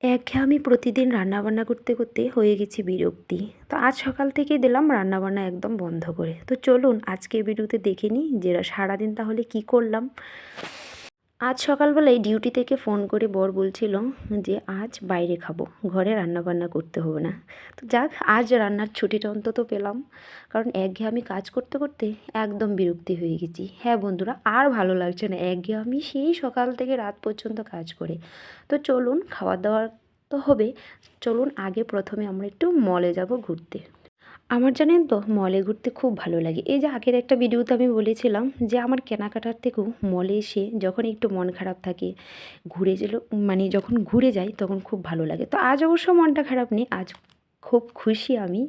একঘেয়েমি প্রতিদিন রান্নাবান্না করতে করতে হয়ে গেছি বিরক্তি। তো আজ সকাল থেকেই দিলাম রান্নাবান্না একদম বন্ধ করে। তো চলুন আজকের ভিডিওতে দেখে নিই যে সারাদিন তাহলে কি করলাম। আজ সকালবেলায় ডিউটি থেকে ফোন করে বর বলছিল যে আজ বাইরে খাবো, ঘরে রান্নাবান্না করতে হবে না। তো যাক, আজ রান্নার ছুটিটা অন্তত পেলাম, কারণ একঘেয়েমি কাজ করতে করতে একদম বিরক্তি হয়ে গেছি। হ্যাঁ বন্ধুরা, আর ভালো লাগছে না একঘেয়েমি সেই সকাল থেকে রাত পর্যন্ত কাজ করে। তো চলুন, খাওয়া দাওয়ার তো হবে। চলুন আগে প্রথমে আমরা একটু মলে যাব ঘুরতে। আমার জানেন তো মলে ঘুরতে খুব ভালো লাগে। এই যে আগের একটা ভিডিওতে আমি বলেছিলাম যে আমার কেনাকাটার থেকেও মলে এসে যখন একটু মন খারাপ থাকে, ঘুরে গেল মানে যখন ঘুরে যাই তখন খুব ভালো লাগে। তো আজ অবশ্য মনটা খারাপ নেই, আজ খুব খুশি আমি।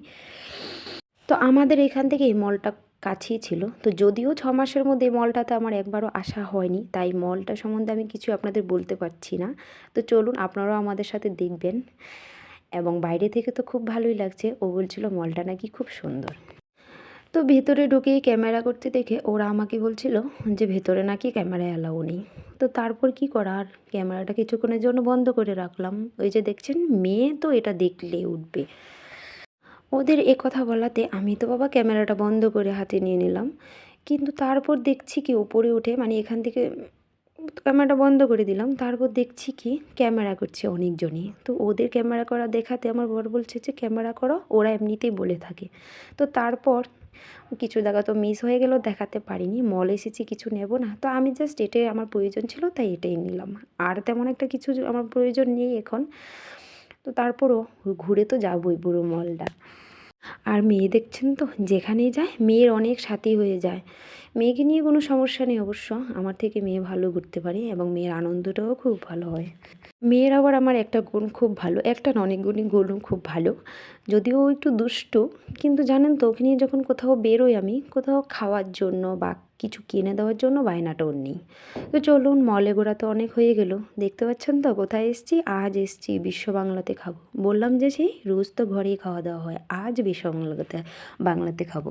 তো আমাদের এখান থেকে এই মলটা কাছেই ছিল। তো যদিও 6 মাসের মধ্যে এই মলটাতে আমার একবারও আসা হয়নি, তাই মলটা সম্বন্ধে আমি কিছু আপনাদের বলতে পারছি না। তো চলুন আপনারাও আমাদের সাথে দেখবেন। এবং বাইরে থেকে তো খুব ভালোই লাগছে। ও বলছিল মলটা নাকি খুব সুন্দর। তো ভেতরে ঢুকেই ক্যামেরা করতে দেখে ওরা আমাকে বলছিল যে ভেতরে নাকি ক্যামেরা অ্যালাউ নেই। তো তারপর কি করার, ক্যামেরাটা কিছুক্ষণের জন্য বন্ধ করে রাখলাম। ওই যে দেখছেন, মেয়ে তো এটা দেখলে উঠবে। ওদের কথা বলাতে আমি তো বাবা ক্যামেরাটা বন্ধ করে হাতে নিয়ে নিলাম। কিন্তু তারপর দেখছি কি উপরে উঠে মানে এখান থেকে ক্যামেরাটা বন্ধ করে দিলাম। তারপর দেখছি কি ক্যামেরা করছে অনেকজনই। তো ওদের ক্যামেরা করা দেখাতে আমার বর বলছে যে ক্যামেরা করো, ওরা এমনিতেই বলে থাকে। তো তারপর কিছু জায়গা তো মিস হয়ে গেল, দেখাতে পারিনি। মল এসেছি, কিছু নেব না, তো আমি জাস্ট এটাই আমার প্রয়োজন ছিল তাই এটাই নিলাম। আর তেমন একটা কিছু আমার প্রয়োজন নেই এখন। তো তারপরও ঘুরে তো যাবই পুরো মলটা। আর মেয়ে দেখছেন তো যেখানেই যায় মেয়ের অনেক সাথী হয়ে যায়। মেয়েকে নিয়ে কোনো সমস্যা নেই অবশ্য, আমার থেকে মেয়ে ভালো ঘুরতে পারে এবং মেয়ের আনন্দটাও খুব ভালো হয়। মেয়ের আবার আমার একটা গুণ খুব ভালো, একটা না অনেক গুণ খুব ভালো। যদিও ও একটু দুষ্টু, কিন্তু জানেন তো ওকে নিয়ে যখন কোথাও বেরোই আমি, কোথাও খাওয়ার জন্য বা কিছু কিনে দেওয়ার জন্য বায়নাটা ওর নেই। তো চলুন, মলে ঘোরা তো অনেক হয়ে গেল। দেখতে পাচ্ছেন তো কোথায় এসেছি, আজ এসেছি বিশ্ব বাংলাতে খাবো। বললাম যে সেই রোজ তো ঘরেই খাওয়া দাওয়া হয়, আজ বিশ্ব বাংলাতে খাবো।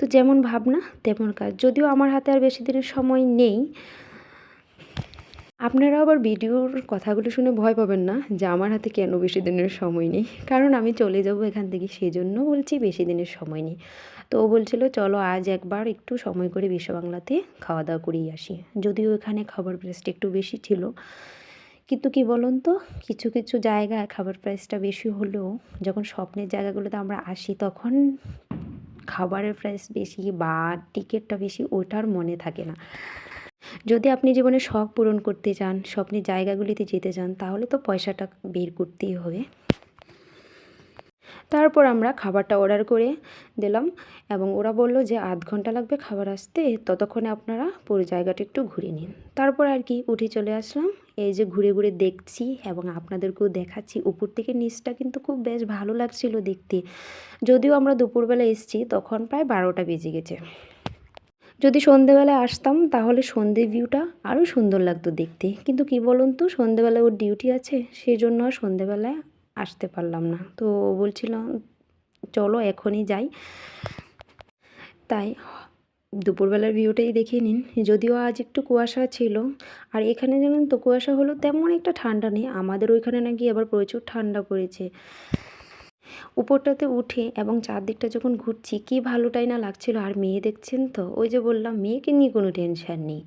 তো যেমন ভাবনা তেমন কাজ, যদিও আমার হাতে আর বেশি দিনের সময় নেই। আপনারা আবার ভিডিওর কথাগুলো শুনে ভয় পাবেন না যে আমার হাতে কেন বেশি দিনের সময় নেই, কারণ আমি চলে যাব এখান থেকে, সেজন্য বলছি বেশি দিনের সময় নেই। তো ও বলছিল চলো আজ একবার একটু সময় করে বিশ্ব বাংলাতে খাওয়া দাওয়া করেই আসি। যদিও এখানে খাবার প্রাইসটা একটু বেশি ছিল, কিন্তু কি বলুন তো, কিছু কিছু জায়গায় খাবার প্রাইসটা বেশি হলেও যখন স্বপ্নের জায়গাগুলোতে আমরা আসি তখন খাবারের প্রাইস বেশি বা টিকিটটা বেশি, ওটার মনে থাকে না। যদি আপনি জীবনে শখ পূরণ করতে চান, স্বপ্নের জায়গাগুলিতে যেতে চান, তাহলে তো পয়সাটা বের করতেই হবে। তারপর আমরা খাবারটা অর্ডার করে দিলাম এবং ওরা বলল যে আধ ঘন্টা লাগবে খাবার আসতে, ততক্ষণে আপনারা পুরো জায়গাটা একটু ঘুরে নিন। তারপর আর কি উঠে চলে আসলাম। এই যে ঘুরে ঘুরে দেখছি এবং আপনাদেরকেও দেখাচ্ছি। উপর থেকে নিচটা কিন্তু খুব বেশ ভালো লাগছিল দেখতে। যদিও আমরা দুপুরবেলা এসেছি, তখন প্রায় 12টা বেজে গেছে। যদি সন্ধেবেলায় আসতাম তাহলে সন্ধে ভিউটা আরও সুন্দর লাগতো দেখতে, কিন্তু কি বলুন তো সন্ধেবেলায় ওর ডিউটি আছে, সেই জন্য আর সন্ধেবেলায় আসতে পারলাম না। তো বলছিলাম চলো এখনই যাই, তাই দুপুরবেলার ভিউটাই দেখিয়ে নিন। যদিও আজ একটু কুয়াশা ছিল, আর এখানে জানেন তো কুয়াশা হলো তেমন একটা ঠান্ডা নেই, আমাদের ওইখানে নাকি আবার প্রচুর ঠান্ডা পড়েছে। উপরটাতে উঠে এবং চারদিকটা যখন ঘুরছি কী ভালোটাই না লাগছিল। আর মেয়ে দেখছেন তো, ওই যে বললাম মেয়েকে নিয়ে কোনো টেনশান নেই,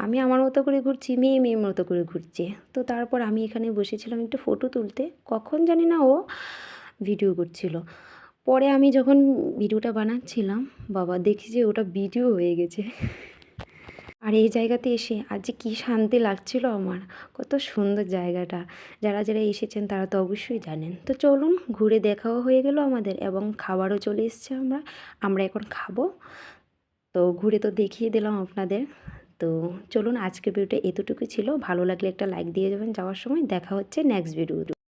আমি আমার মতো করে ঘুরছি, মেয়ে মেয়ের মতো করে ঘুরছে। তো তারপর আমি এখানে বসেছিলাম একটু ফটো তুলতে, কখন জানি না ও ভিডিও করছিল। পরে আমি যখন ভিডিওটা বানাচ্ছিলাম, বাবা দেখি যে ওটা ভিডিও হয়ে গেছে। আর এই জায়গাতে এসে আজ যে কী শান্তি লাগছিল আমার, কত সুন্দর জায়গাটা। যারা যারা এসেছেন তারা তো অবশ্যই জানেন। তো চলুন, ঘুরে দেখাও হয়ে গেল আমাদের এবং খাবারও চলে এসছে, আমরা এখন খাবো। তো ঘুরে তো দেখিয়ে দিলাম আপনাদের। তো চলুন, আজকের ভিডিওটা এতটুকু ছিল। ভালো লাগলে একটা লাইক দিয়ে যাবেন যাওয়ার সময়। দেখা হচ্ছে নেক্সট ভিডিও।